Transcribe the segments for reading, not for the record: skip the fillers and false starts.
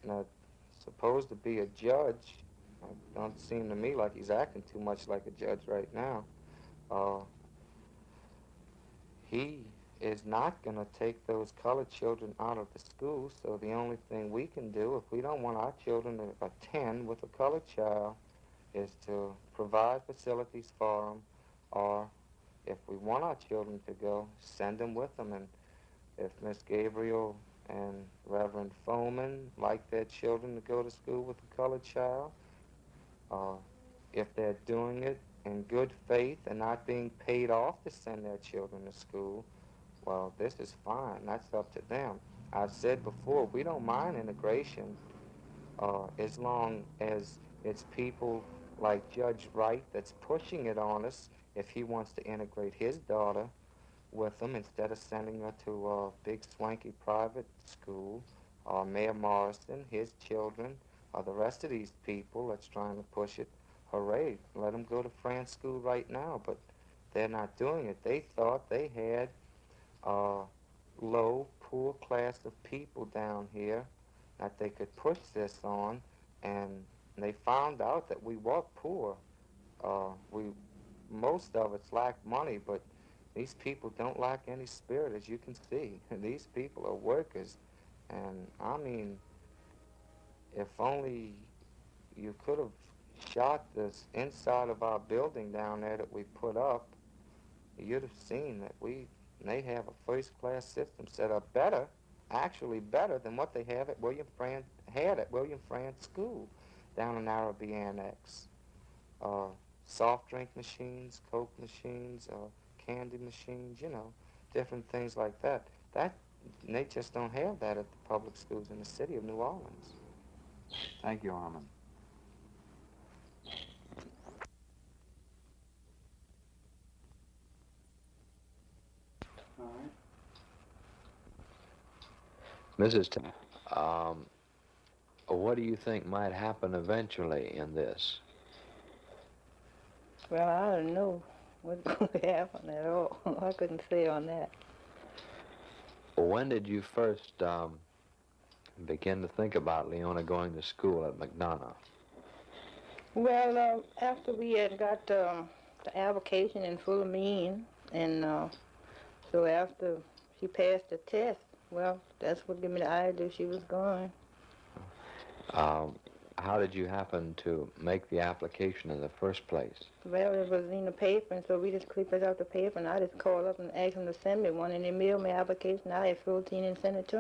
that's supposed to be a judge, don't seem to me like he's acting too much like a judge right now. Uh, he is not going to take those colored children out of the school, so the only thing we can do if we don't want our children to attend with a colored child is to provide facilities for them, or if we want our children to go, send them with them. And if Miss Gabriel and Reverend Foreman like their children to go to school with a colored child, uh, if they're doing it in good faith and not being paid off to send their children to school, well, this is fine. That's up to them. I've said before, we don't mind integration as long as it's people like Judge Wright that's pushing it on us if he wants to integrate his daughter with them instead of sending her to a big swanky private school, or Mayor Morrison, his children, or the rest of these people that's trying to push it. Hooray, let them go to France school right now, but they're not doing it. They thought they had a low, poor class of people down here that they could push this on, and they found out that we were poor. We most of us lack money, but these people don't lack any spirit, as you can see. These people are workers, and I mean, if only you could have shot this inside of our building down there that we put up, you'd have seen that they have a first-class system set up better, actually better than what they have at William Frantz School down in Arabi Annex. Uh, Soft drink machines, Coke machines, candy machines, different things like that. They just don't have that at the public schools in the city of New Orleans. Thank you, Armand. Mrs. What do you think might happen eventually in this? Well, I don't know what's going to happen at all. I couldn't say on that. When did you first begin to think about Leona going to school at McDonogh? Well, after we had got the application in full of mean, and so after she passed the test, well, that's what gave me the idea she was going. How did you happen to make the application in the first place? Well, it was in the paper, and so we just clipped it out the paper, and I just called up and asked them to send me one, and they mailed me the application. I had 14 and sent it to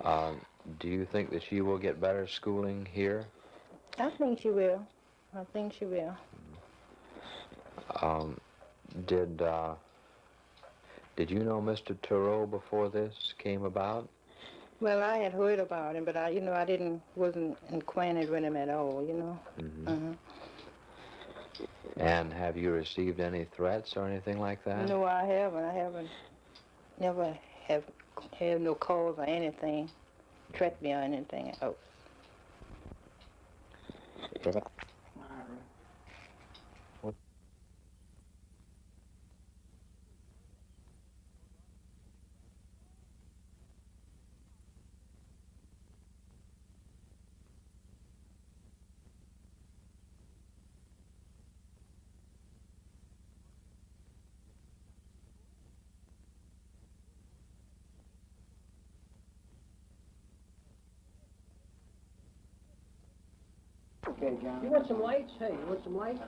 them. Do you think that she will get better schooling here? I think she will. I think she will. Did you know Mr. Thoreau before this came about? Well, I had heard about him, but I wasn't acquainted with him at all, Mm-hmm. And have you received any threats or anything like that? No, I haven't. Never have no calls or anything, threat me or anything else. Okay, John. You want some lights? Hey, you want some lights?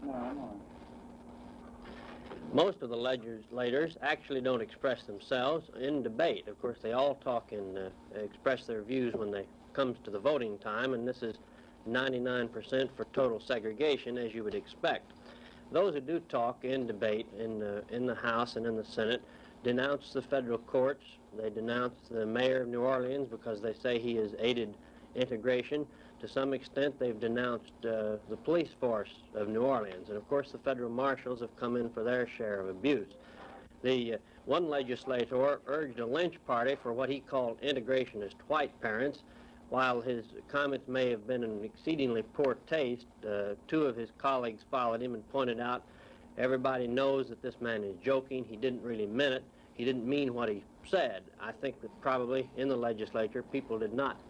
No, I'm on. Most of the legislators actually don't express themselves in debate. Of course, they all talk and express their views when they comes to the voting time, and this is 99% for total segregation, as you would expect. Those who do talk in debate in the House and in the Senate denounce the federal courts. They denounce the mayor of New Orleans because they say he has aided integration. To some extent, they've denounced the police force of New Orleans. And of course, the federal marshals have come in for their share of abuse. The one legislator urged a lynch party for what he called integrationist white parents. While his comments may have been in exceedingly poor taste, two of his colleagues followed him and pointed out, everybody knows that this man is joking. He didn't really mean it. He didn't mean what he said. I think that probably in the legislature, people did not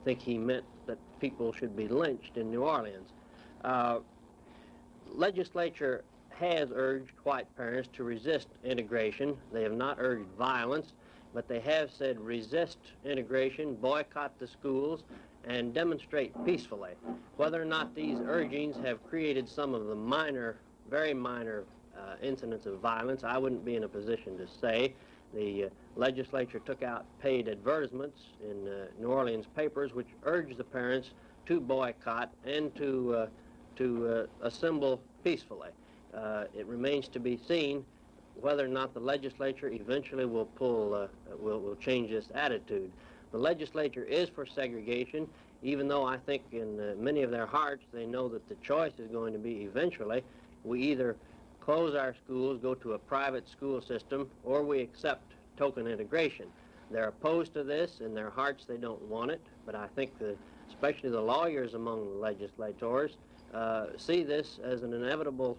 think he meant that people should be lynched in New Orleans. Legislature has urged white parents to resist integration. They have not urged violence, but they have said resist integration, boycott the schools, and demonstrate peacefully. Whether or not these urgings have created some of the minor, very minor incidents of violence, I wouldn't be in a position to say. The legislature took out paid advertisements in New Orleans papers which urged the parents to boycott and to assemble peacefully. It remains to be seen whether or not the legislature eventually will will change this attitude. The legislature is for segregation, even though I think in many of their hearts they know that the choice is going to be eventually we either close our schools, go to a private school system, or we accept token integration. They're opposed to this. In their hearts they don't want it, but I think especially the lawyers among the legislators see this as an inevitable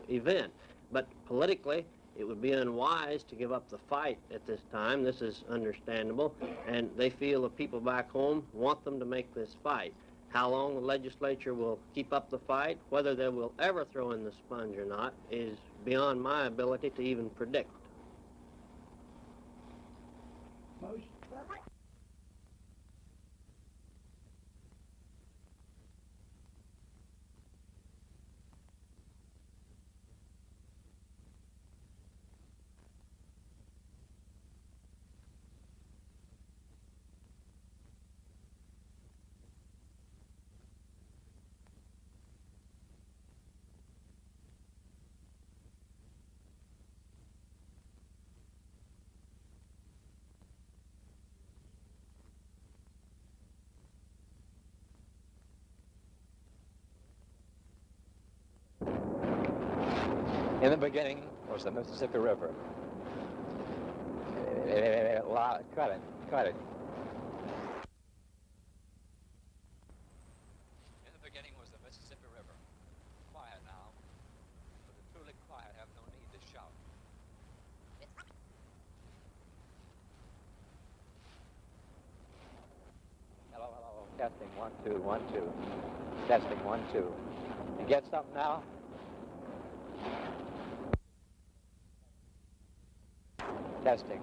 event. But politically, it would be unwise to give up the fight at this time. This is understandable, and they feel the people back home want them to make this fight. How long the legislature will keep up the fight, whether they will ever throw in the sponge or not, is beyond my ability to even predict. Motion. In the beginning was the Mississippi River. Cut it, cut it. In the beginning was the Mississippi River. Quiet now. For the truly quiet have no need to shout. Hello, hello. Testing, 1, 2, 1, 2. Testing, 1, 2. You get something now? Testing.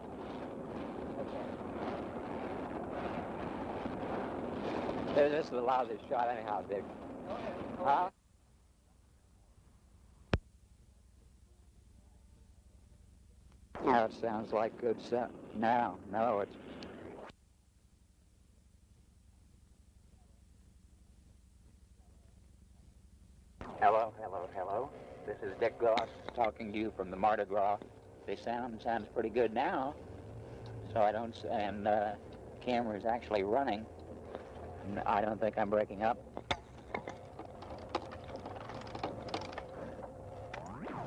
This is a lousy shot anyhow, Dick. Huh? Now it sounds like good stuff. No, it's... Hello, hello, hello. This is Dick Goss talking to you from the Mardi Gras. The sound sounds pretty good now. So I don't... And camera's actually running. I don't think I'm breaking up.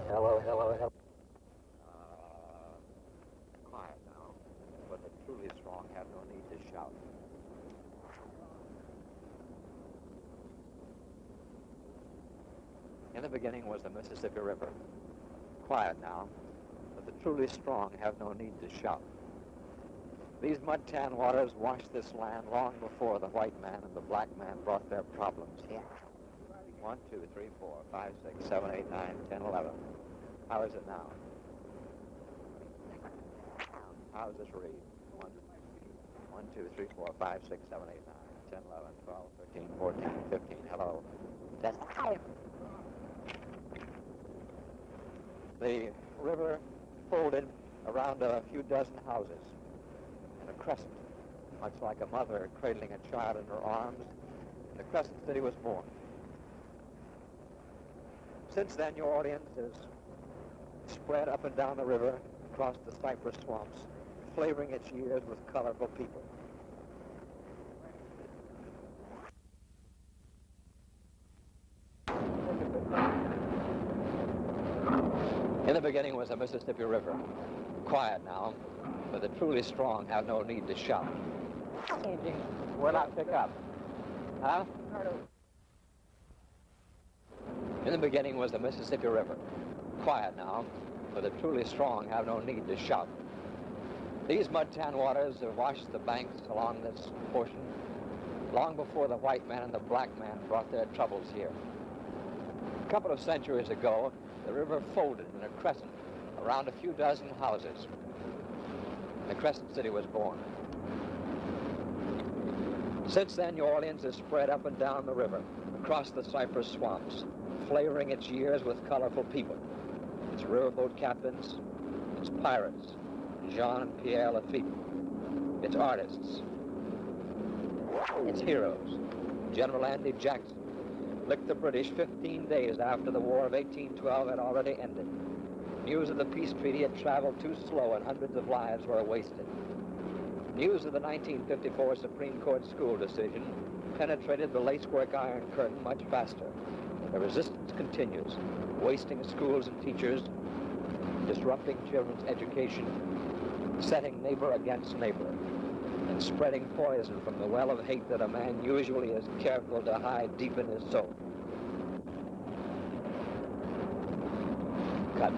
Hello, hello, hello. Quiet now. But the truly strong have no need to shout. In the beginning was the Mississippi River. Quiet now. But the truly strong have no need to shout. These mud-tan waters washed this land long before the white man and the black man brought their problems here. 1, 2, 3, 4, 5, 6, 7, 8, 9, 10, 11. How is it now? How does this read? 1, 2, 3, 4, 5, 6, 7, 8, 9, 10, 11, 12, 13, 14, 15. Hello. That's the river folded around a few dozen houses in a crescent, much like a mother cradling a child in her arms, and the crescent city was born. Since then, New Orleans has spread up and down the river, across the cypress swamps, flavoring its years with colorful people. In the beginning was the Mississippi River. Quiet now, but the truly strong have no need to shout. Where'd I pick up? Huh? In the beginning was the Mississippi River. Quiet now, but the truly strong have no need to shout. These mud-tan waters have washed the banks along this portion long before the white man and the black man brought their troubles here. A couple of centuries ago, the river folded in a crescent around a few dozen houses. The Crescent City was born. Since then, New Orleans has spread up and down the river, across the cypress swamps, flavoring its years with colorful people. Its riverboat captains, its pirates, Jean and Pierre Lafitte, its artists, its heroes. General Andy Jackson licked the British 15 days after the War of 1812 had already ended. News of the peace treaty had traveled too slow and hundreds of lives were wasted. News of the 1954 Supreme Court school decision penetrated the lacework Iron Curtain much faster. The resistance continues, wasting schools and teachers, disrupting children's education, setting neighbor against neighbor, and spreading poison from the well of hate that a man usually is careful to hide deep in his soul. Cut.